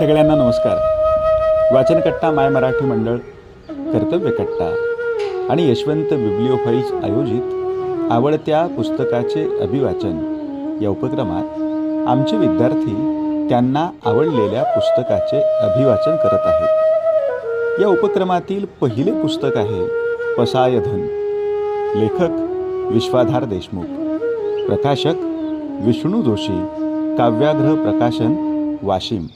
सगळ्यांना नमस्कार. वाचनकट्टा माय मराठी मंडळ, कर्तव्यकट्टा आणि यशवंत बिब्लिओफाईल्स आयोजित आवडत्या पुस्तकाचे अभिवाचन या उपक्रमात आमचे विद्यार्थी त्यांना आवडलेल्या पुस्तकाचे अभिवाचन करत आहेत. या उपक्रमातील पहिले पुस्तक आहे पसायधन. लेखक विश्वाधार देशमुख, प्रकाशक विष्णू जोशी, काव्याग्रह प्रकाशन, वाशिम.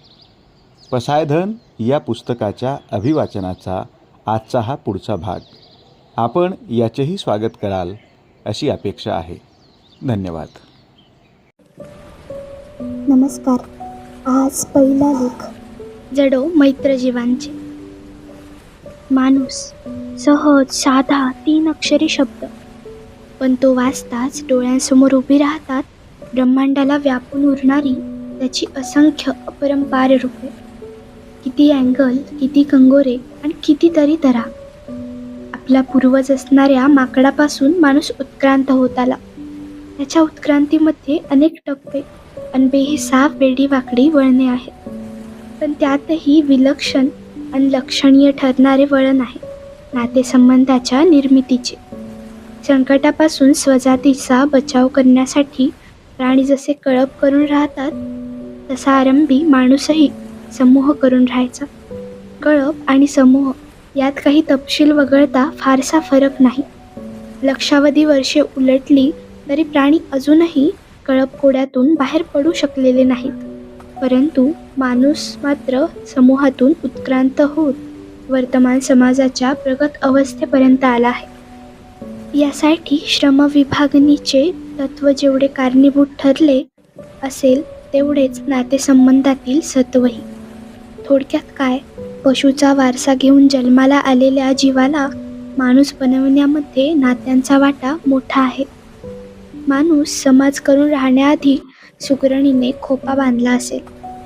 पसायधन या पुस्तकाच्या अभिवाचनाचा आजचा हा पुढचा भाग. आपण याचेही स्वागत कराल अशी अपेक्षा आहे. धन्यवाद. नमस्कार. आज पहिला लेख. जडो मैत्रजीवांचे. माणूस सहज साधा 3 अक्षरी शब्द, पण तो वाचताच डोळ्यांसमोर उभी राहतात ब्रह्मांडाला व्यापून उरणारी त्याची असंख्य अपरंपार रूपे. किती अँगल, किती कंगोरे आणि कितीतरी तरा. आपला पूर्वज असणाऱ्या माकडापासून माणूस उत्क्रांत होत आला. त्याच्या उत्क्रांतीमध्ये अनेक टप्पे आणि बेहिसाब वेडी वाकडी वळणे आहेत, पण त्यातही विलक्षण आणि लक्षणीय ठरणारे वळण आहे नातेसंबंधाच्या निर्मितीचे. संकटापासून स्वजातीचा बचाव करण्यासाठी प्राणी जसे कळप करून राहतात, तसा आरंभी माणूसही समूह करून राहायचा. कळप आणि समूह यात काही तपशील वगळता फारसा फरक नाही. लक्षावधी वर्षे उलटली तरी प्राणी अजूनही कळपकोड्यातून बाहेर पडू शकलेले नाहीत, परंतु माणूस मात्र समूहातून उत्क्रांत होत वर्तमान समाजाच्या प्रगत अवस्थेपर्यंत आला आहे. यासाठी श्रमविभागणीचे तत्त्व जेवढे कारणीभूत ठरले असेल, तेवढेच नातेसंबंधातील सत्वही. थोडक्यात काय, पशूचा वारसा घेऊन जन्माला आलेल्या जीवाला माणूस बनवण्यामध्ये नात्यांचा वाटा मोठा आहे. माणूस समाज करून राहण्याआधी सुगरणीने खोपा बांधला असेल,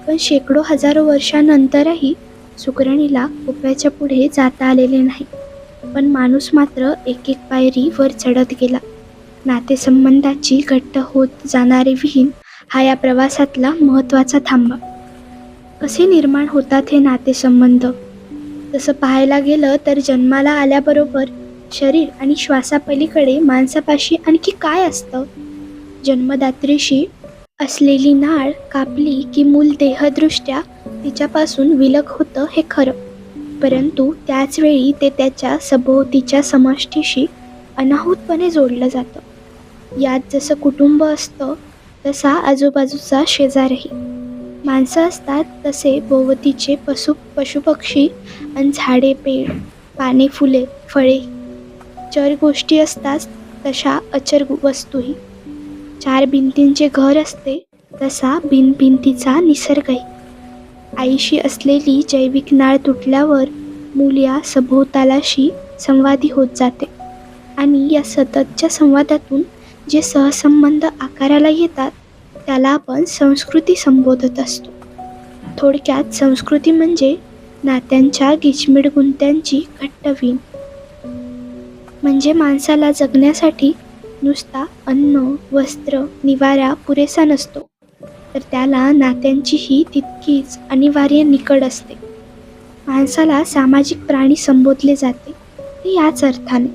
पण शेकडो हजारो वर्षांनंतरही सुगरणीला खोप्याच्या पुढे जाता आलेले नाही. पण माणूस मात्र एक एक पायरी वर चढत गेला. नातेसंबंधाची घट्ट होत जाणारी विहीन हा या प्रवासातला महत्त्वाचा थांबा. कसे निर्माण होतात हे नातेसंबंध? तसं पाहायला गेलं तर जन्माला आल्याबरोबर शरीर आणि श्वासापलीकडे माणसापाशी आणखी काय असतं? जन्मदात्रीशी असलेली नाळ कापली की मूल देहदृष्ट्या तिच्यापासून विलग होतं हे खरं, परंतु त्याचवेळी ते त्याच्या सभोवतीच्या समष्टीशी अनाहूतपणे जोडलं जातं. यात जसं कुटुंब असतं तसा आजूबाजूचा शेजारही. माणसं असतात तसे भोवतीचे पशुपक्षी आणि झाडे, पेड, पाने, फुले, फळे. चर गोष्टी असतात तशा अचर वस्तूही. 4 भिंतींचे घर असते तसा बिनभिंतीचा निसर्गही. आईशी असलेली जैविक नाळ तुटल्यावर मूल या सभोवतालाशी संवादी होत जाते आणि या सततच्या संवादातून जे सहसंबंध आकाराला येतात त्याला आपण संस्कृती संबोधत असतो. थोडक्यात संस्कृती म्हणजे नात्यांच्या गिचमिड गुंत्यांची घट्ट वीण. म्हणजे माणसाला जगण्यासाठी नुसता अन्न, वस्त्र, निवारा पुरेसा नसतो, तर त्याला नात्यांचीही तितकीच अनिवार्य निकड असते. माणसाला सामाजिक प्राणी संबोधले जाते ते याच अर्थाने.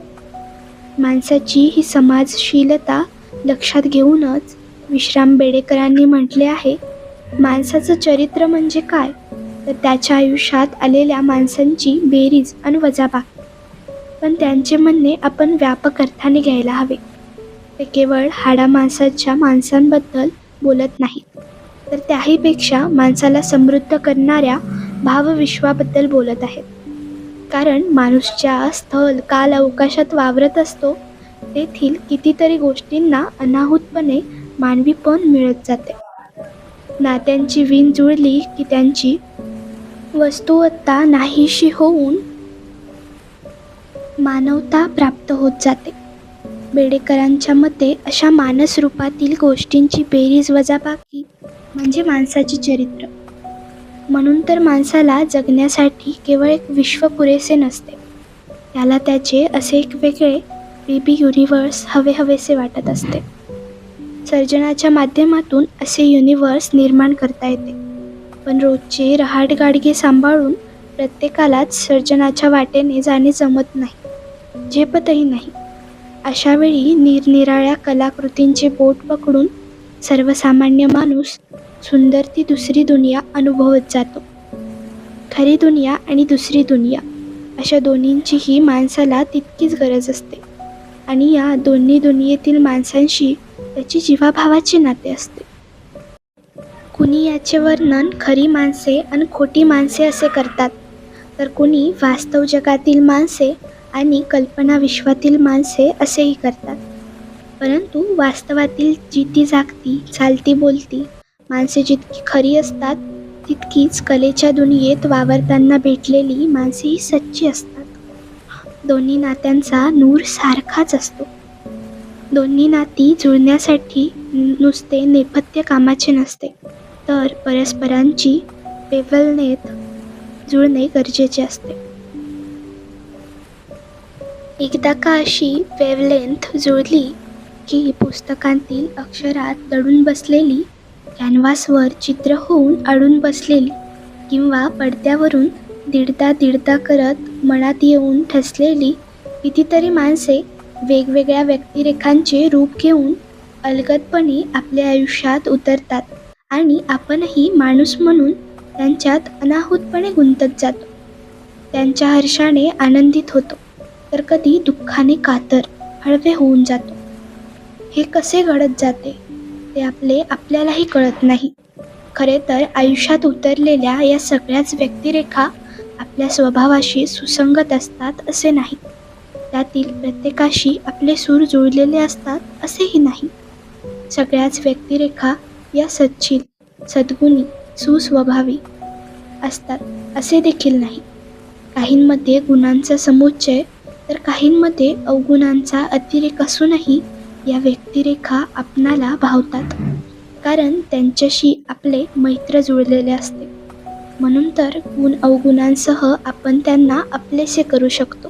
माणसाची ही समाजशीलता लक्षात घेऊनच विश्राम बेडेकरांनी म्हटले आहे, माणसाचं चरित्र म्हणजे काय, तर त्याच्या आयुष्यात आलेल्या माणसांची बेरीज आणि वजाबाकी. पण त्यांचे म्हणणे आपण व्यापक अर्थाने घ्यायला हवे. ते केवळ हाडा माणसाच्या माणसांबद्दल बोलत नाहीत, तर त्याहीपेक्षा माणसाला समृद्ध करणाऱ्या भावविश्वाबद्दल बोलत आहेत. कारण माणूस ज्या स्थल काल अवकाशात वावरत असतो तेथील कितीतरी गोष्टींना अनाहूतपणे मानवीपण मिळत जाते. नात्यांची वीण जुळली की त्यांची वस्तुवत्ता नाहीशी होऊन मानवता प्राप्त होत जाते. बेडेकरांच्या मते अशा मानस रूपातील गोष्टींची बेरीज वजाबाकी म्हणजे माणसाचे चरित्र. म्हणून तर माणसाला जगण्यासाठी केवळ एक विश्व पुरेसे नसते, त्याला त्याचे असे एक वेगळे बेबी युनिवर्स हवेसे वाटत असते. सर्जनाच्या माध्यमातून असे युनिवर्स निर्माण करता येते. पण रोजचे रहाटगाडगे सांभाळून प्रत्येकालाच सर्जनाच्या वाटेने जाणे जमत नाही, झेपतही नाही. अशा वेळी निरनिराळ्या कलाकृतींचे बोट पकडून सर्वसामान्य माणूस सुंदर ती दुसरी दुनिया अनुभवत जातो. खरी दुनिया आणि दुसरी दुनिया अशा दोन्हींचीही माणसाला तितकीच गरज असते आणि या दोन्ही दुनियेतील माणसांशी त्याची जीवाभावाचे नाते असते. कुणी याचे वर्णन खरी माणसे आणि खोटी माणसे असे करतात, तर कुणी वास्तव जगातील माणसे आणि कल्पना विश्वातील माणसे असेही करतात. परंतु वास्तवातील जिती जागती चालती बोलती माणसे जितकी खरी असतात, तितकीच कलेच्या दुनियेत वावरताना भेटलेली माणसेही सच्ची असतात. दोन्ही नात्यांचा नूर सारखाच असतो. दोन्ही नाती जुळण्यासाठी नुसते नेपथ्य कामाचे नसते, तर परस्परांची वेव्हलेंथ जुळणे गरजेचे असते. एकदा का अशी वेव्हलेंथ जुळली की पुस्तकांतील अक्षरात दडून बसलेली, कॅनव्हासवर चित्र होऊन अडून बसलेली किंवा पडद्यावरून दिडदा करत मनात येऊन ठसलेली कितीतरी माणसे वेगवेगळ्या व्यक्तिरेखांचे रूप घेऊन अलगदपणे आपल्या आयुष्यात उतरतात आणि आपणही माणूस म्हणून त्यांच्यात अनाहूतपणे गुंतत जातो. त्यांच्या हर्षाने आनंदित होतो, तर कधी दुःखाने कातर हळवे होऊन जातो. हे कसे घडत जाते ते आपल्यालाही कळत नाही. खरे तर आयुष्यात उतरलेल्या या सगळ्याच व्यक्तिरेखा आपल्या स्वभावाशी सुसंगत असतात असे नाही. त्यातील प्रत्येकाशी आपले सूर जुळलेले असतात असेही नाही. सगळ्याच व्यक्तिरेखा या सच्शील, सद्गुणी, सुस्वभावी असतात असे देखील नाही. काहींमध्ये गुणांचा समुच्चय तर काहींमध्ये अवगुणांचा अतिरेक असूनही या व्यक्तिरेखा आपणाला भावतात, कारण त्यांच्याशी आपले मैत्र जुळलेले असते. म्हणून तर गुण अवगुणांसह आपण त्यांना आपलेसे करू शकतो.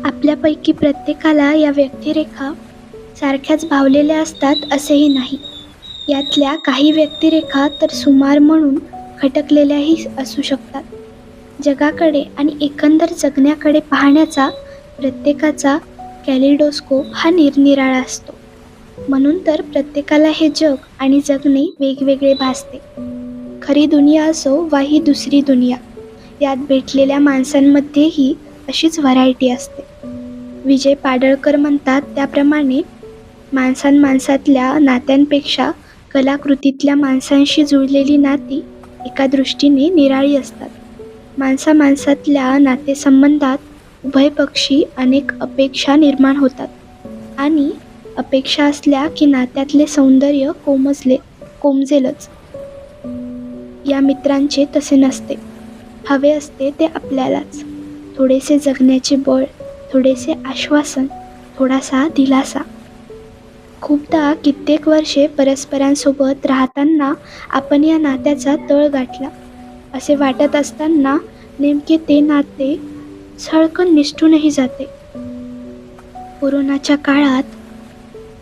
आपल्यापैकी प्रत्येकाला या व्यक्तिरेखा सारख्याच भावलेल्या असतात असेही नाही. यातल्या काही व्यक्तिरेखा तर सुमार म्हणून खटकलेल्याही असू शकतात. जगाकडे आणि एकंदर जगण्याकडे पाहण्याचा प्रत्येकाचा कॅलिडोस्कोप हा निरनिराळा असतो. म्हणून तर प्रत्येकाला हे जग आणि जगणे वेगवेगळे भासते. खरी दुनिया असो वा ही दुसरी दुनिया, यात भेटलेल्या माणसांमध्येही अशीच व्हरायटी असते. विजय पाडळकर म्हणतात त्याप्रमाणे माणसांतल्या नात्यांपेक्षा कलाकृतीतल्या माणसांशी जुळलेली नाती एका दृष्टीने निराळी असतात. माणसातल्या नातेसंबंधात उभयपक्षी अनेक अपेक्षा निर्माण होतात आणि अपेक्षा असल्या की नात्यातले सौंदर्य कोमजेलच. या मित्रांचे तसे नसते. हवे असते ते आपल्यालाच. थोडेसे जगण्याचे बळ, थोडेसे आश्वासन, थोडासा दिलासा. खूपदा कित्येक वर्षे परस्परांसोबत राहताना आपण या नात्याचा तळ गाठला असे वाटत असताना नेमके ते नाते सळकन निसटूनही जाते. कोरोनाच्या काळात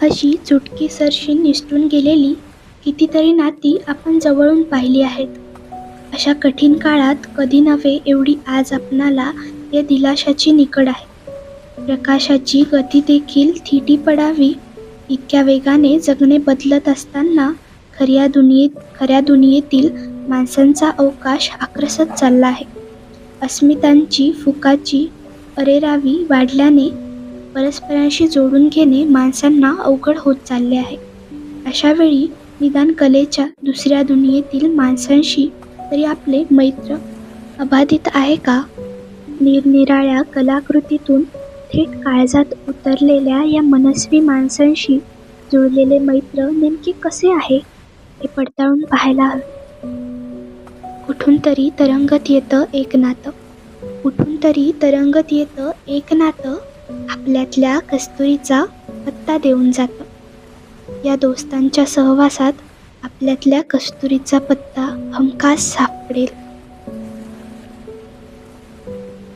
अशी चुटकीसरशी निसटून गेलेली कितीतरी नाती आपण जवळून पाहिली आहेत. अशा कठीण काळात कधी नव्हे एवढी आज आपणाला या दिलाशाची निकड आहे. प्रकाशाची गती देखील थिटी पडावी इतक्या वेगाने जगणे बदलत असताना खऱ्या दुनियेतील माणसांचा अवकाश आक्रसत चालला आहे. अस्मितांची फुकाची अरेरावी वाढल्याने परस्परांशी जोडून घेणे माणसांना अवघड होत चालले आहे. अशा वेळी निदान कलेच्या दुसऱ्या दुनियेतील माणसांशी तरी आपले मैत्र अबाधित आहे का? निरनिराळ्या कलाकृतीतून थेट काळजात उतरलेल्या या मनस्वी माणसांशी जुळलेले मैत्र नेमके कसे आहे हे पडताळून पाहायला हवे. कुठून तरी तरंगत येतं एक नातं, कुठून तरी तरंगत येतं एक नातं, आपल्यातल्या कस्तुरीचा पत्ता देऊन जातं. या दोस्तांच्या सहवासात आपल्यातल्या कस्तुरीचा पत्ता हमखास सापडेल.